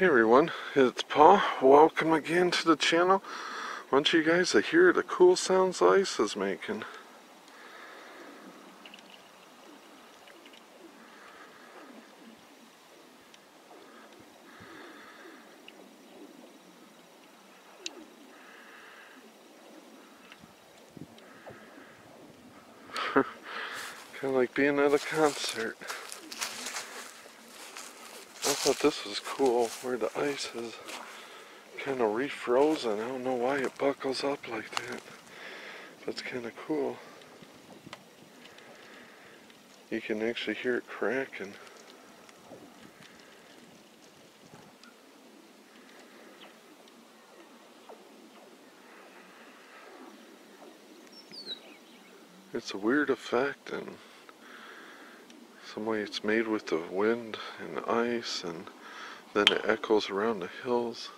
Hey everyone, it's Paul. Welcome again to the channel. I want you guys to hear the cool sounds the ice is making. Kind of like being at a concert. I thought this was cool where the ice is kind of refrozen. I don't know why it buckles up like that, but it's kind of cool. You can actually hear it cracking. It's a weird effect, and some way it's made with the wind and the ice, and then it echoes around the hills.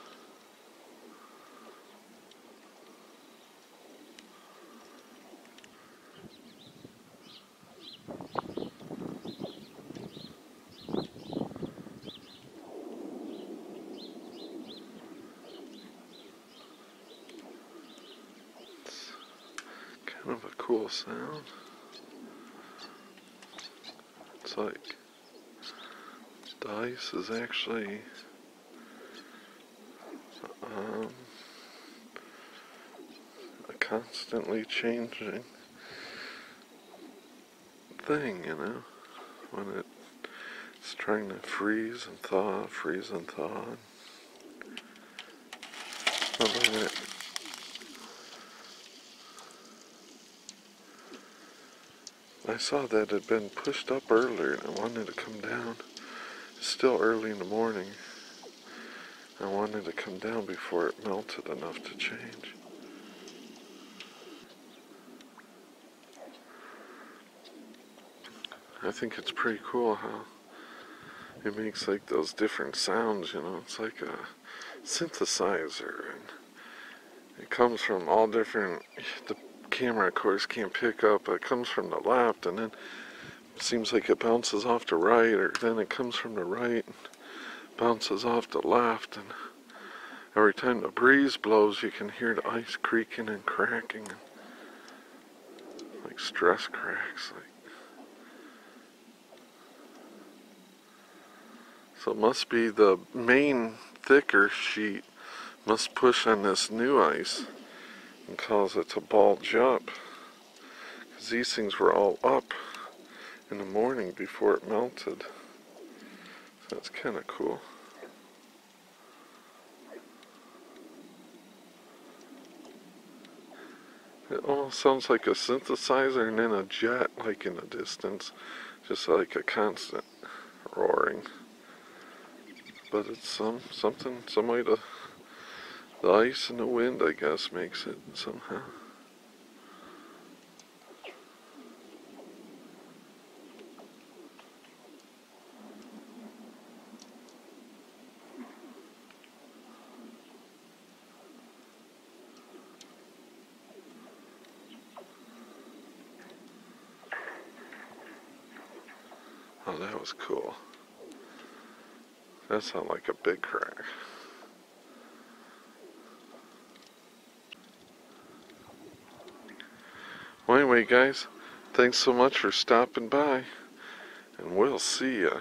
Kind of a cool sound. It's like the ice is actually a constantly changing thing, you know, when it's trying to freeze and thaw, freeze and thaw. Something that I saw that had been pushed up earlier and I wanted to come down. It's still early in the morning. I wanted to come down before it melted enough to change. I think it's pretty cool how it makes like those different sounds, you know. It's like a synthesizer, and it comes from all different, the camera of course can't pick up, but it comes from the left, and then it seems like it bounces off the right, or then it comes from the right and bounces off the left, and every time the breeze blows you can hear the ice creaking and cracking, and like stress cracks. So it must be the main thicker sheet must push on this new ice and cause it to bulge up, because these things were all up in the morning before it melted. So that's kind of cool. It almost sounds like a synthesizer and then a jet like in the distance, just like a constant roaring. But it's some way the ice and the wind, I guess, makes it somehow. Oh, that was cool. That sounded like a big crack. Well, anyway, guys, thanks so much for stopping by, and we'll see ya.